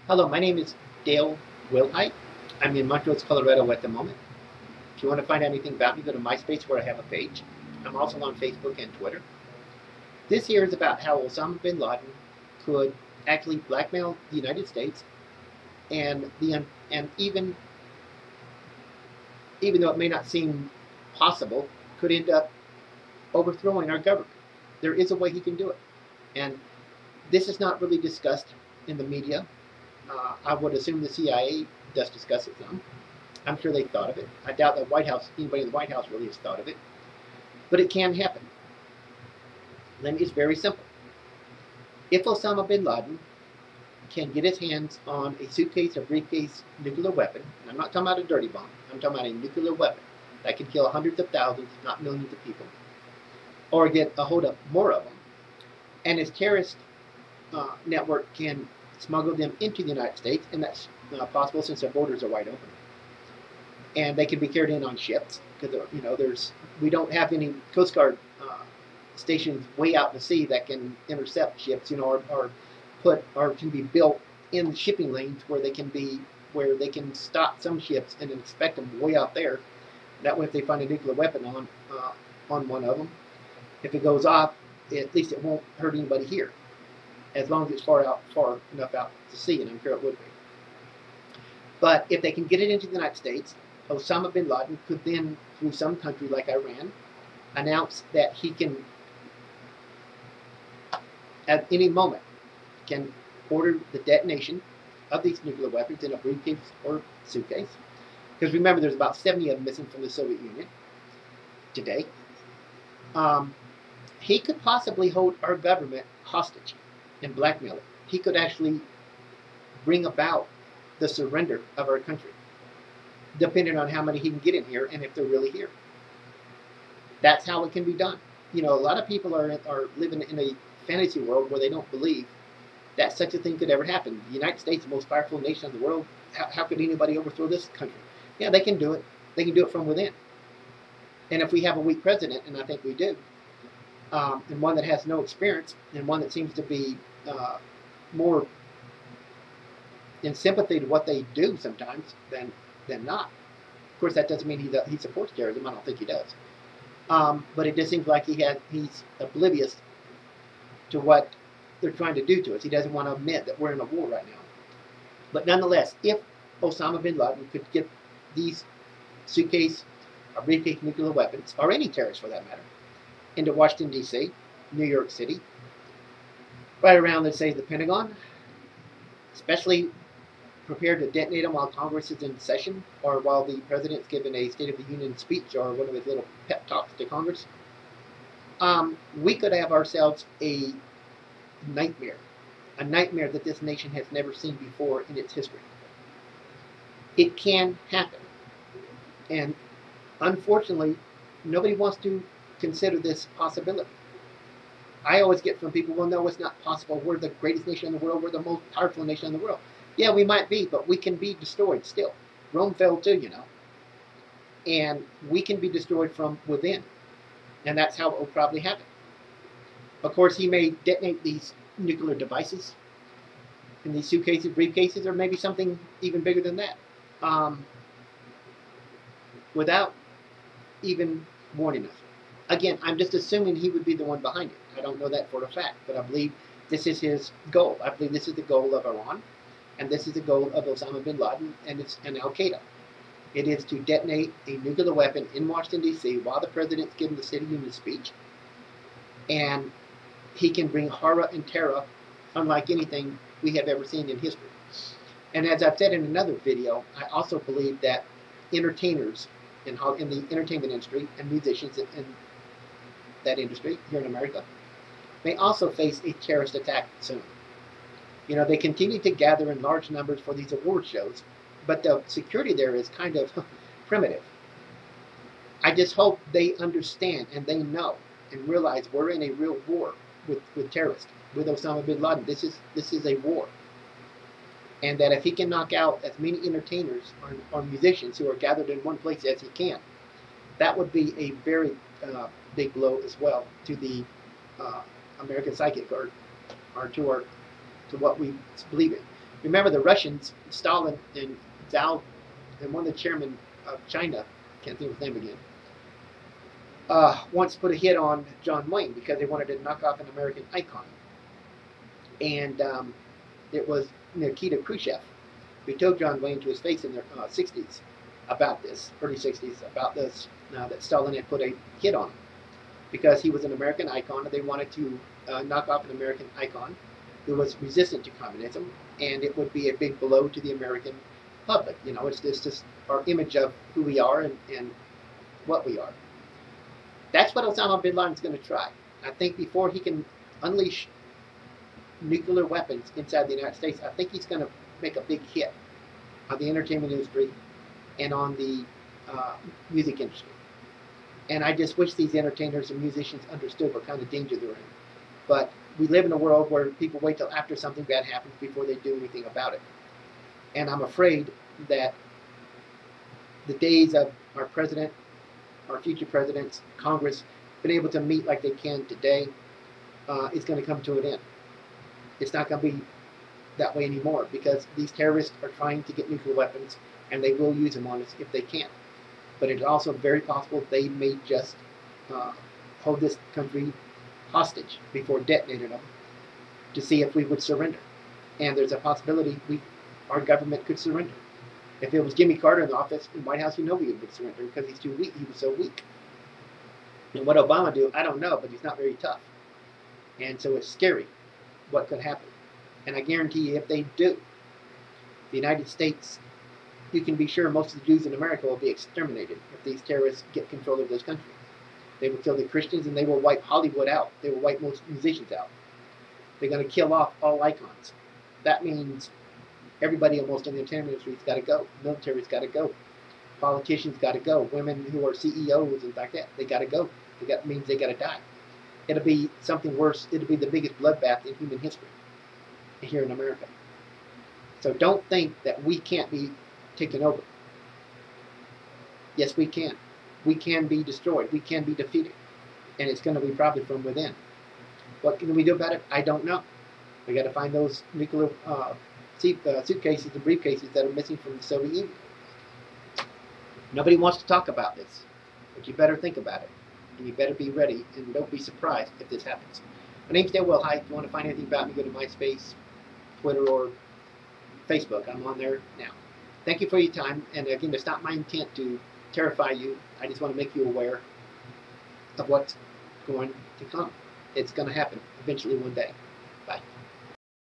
Hello, my name is Dale Wilhite. I'm in Montrose, Colorado at the moment. If you want to find out anything about me, go to MySpace where I have a page. I'm also on Facebook and Twitter. This here is about how Osama bin Laden could actually blackmail the United States and even though it may not seem possible, could end up overthrowing our government. There is a way he can do it. And this is not really discussed in the media. I would assume the CIA does discuss it some. I'm sure they thought of it. I doubt that anybody in the White House really has thought of it. But it can happen. And it's very simple. If Osama bin Laden can get his hands on a suitcase or briefcase nuclear weapon, and I'm not talking about a dirty bomb, I'm talking about a nuclear weapon that can kill hundreds of thousands, not millions of people, or get a hold of more of them, and his terrorist network can smuggle them into the United States, and that's possible since their borders are wide open. And they can be carried in on ships because we don't have any Coast Guard stations way out in the sea that can intercept ships, or can be built in the shipping lanes where they can stop some ships and inspect them way out there. That way, if they find a nuclear weapon on one of them, if it goes off, at least it won't hurt anybody here, as long as it's far enough out to sea, and I'm sure it would be. But if they can get it into the United States, Osama bin Laden could then, through some country like Iran, announce that he can, at any moment, can order the detonation of these nuclear weapons in a briefcase or suitcase. Because remember, there's about 70 of them missing from the Soviet Union today. He could possibly hold our government hostage and blackmail it. He could actually bring about the surrender of our country, depending on how many he can get in here and if they're really here. That's how it can be done. A lot of people are living in a fantasy world where they don't believe that such a thing could ever happen. The United States, the most powerful nation in the world, how could anybody overthrow this country? Yeah, they can do it. They can do it from within. And if we have a weak president, and I think we do, and one that has no experience, and one that seems to be more in sympathy to what they do sometimes than not. Of course, that doesn't mean he supports terrorism. I don't think he does. But it just seems like he's oblivious to what they're trying to do to us. He doesn't want to admit that we're in a war right now. But nonetheless, if Osama bin Laden could get these suitcase or briefcase nuclear weapons, or any terrorist for that matter, into Washington, D.C., New York City, right around, let's say, the Pentagon, especially prepared to detonate them while Congress is in session or while the president's giving a State of the Union speech or one of his little pep talks to Congress, we could have ourselves a nightmare that this nation has never seen before in its history. It can happen. And unfortunately, nobody wants to consider this possibility. I always get from people, well, no, it's not possible. We're the greatest nation in the world. We're the most powerful nation in the world. Yeah, we might be, but we can be destroyed still. Rome fell too, And we can be destroyed from within. And that's how it will probably happen. Of course, he may detonate these nuclear devices in these suitcases, briefcases, or maybe something even bigger than that, without even warning us. Again, I'm just assuming he would be the one behind it. I don't know that for a fact, but I believe this is his goal. I believe this is the goal of Iran, and this is the goal of Osama bin Laden and Al-Qaeda. It is to detonate a nuclear weapon in Washington, D.C. while the president's giving the State of the Union speech, and he can bring horror and terror unlike anything we have ever seen in history. And as I've said in another video, I also believe that entertainers in the entertainment industry and musicians in that industry here in America may also face a terrorist attack soon. They continue to gather in large numbers for these award shows, but the security there is kind of primitive. I just hope they understand and they know and realize we're in a real war with terrorists, with Osama bin Laden. This is a war. And that if he can knock out as many entertainers or musicians who are gathered in one place as he can, that would be a very big blow as well to the American psychic or to what we believe in. Remember, the Russians, Stalin and Zhao, and one of the chairmen of China, can't think of his name again, once put a hit on John Wayne because they wanted to knock off an American icon. And it was Nikita Khrushchev who told John Wayne to his face in the 60s about this, early 60s, about this, that Stalin had put a hit on him because he was an American icon, and they wanted to knock off an American icon who was resistant to communism, and it would be a big blow to the American public. You know, it's just our image of who we are and what we are. That's what Osama bin Laden's going to try. I think before he can unleash nuclear weapons inside the United States, I think he's going to make a big hit on the entertainment industry and on the music industry. And I just wish these entertainers and musicians understood what kind of danger they're in. But we live in a world where people wait till after something bad happens before they do anything about it. And I'm afraid that the days of our president, our future presidents, Congress, being able to meet like they can today is going to come to an end. It's not going to be that way anymore because these terrorists are trying to get nuclear weapons and they will use them on us if they can. But it's also very possible they may just hold this country hostage before detonating them to see if we would surrender. And there's a possibility our government could surrender. If it was Jimmy Carter in the office in the White House, you know he would surrender because he's too weak. He was so weak. And what Obama do, I don't know, but he's not very tough. And so it's scary what could happen. And I guarantee you, if they do, the United States, you can be sure most of the Jews in America will be exterminated if these terrorists get control of this country. They will kill the Christians and they will wipe Hollywood out. They will wipe most musicians out. They're going to kill off all icons. That means everybody almost in the entertainment industry's got to go. Military's got to go. Politicians got to go. Women who are CEOs and like that, they got to go. That means they got to die. It'll be something worse. It'll be the biggest bloodbath in human history here in America. So don't think that we can't be taken over. Yes, we can. We can be destroyed. We can be defeated. And it's going to be probably from within. What can we do about it? I don't know. We got to find those nuclear suitcases and briefcases that are missing from the Soviet Union. Nobody wants to talk about this, but you better think about it. And you better be ready, and don't be surprised if this happens. My name's Dale Wilhite. If you want to find anything about me, go to MySpace, Twitter, or Facebook. I'm on there now. Thank you for your time. And again, it's not my intent to terrify you. I just want to make you aware of what's going to come. It's going to happen eventually one day.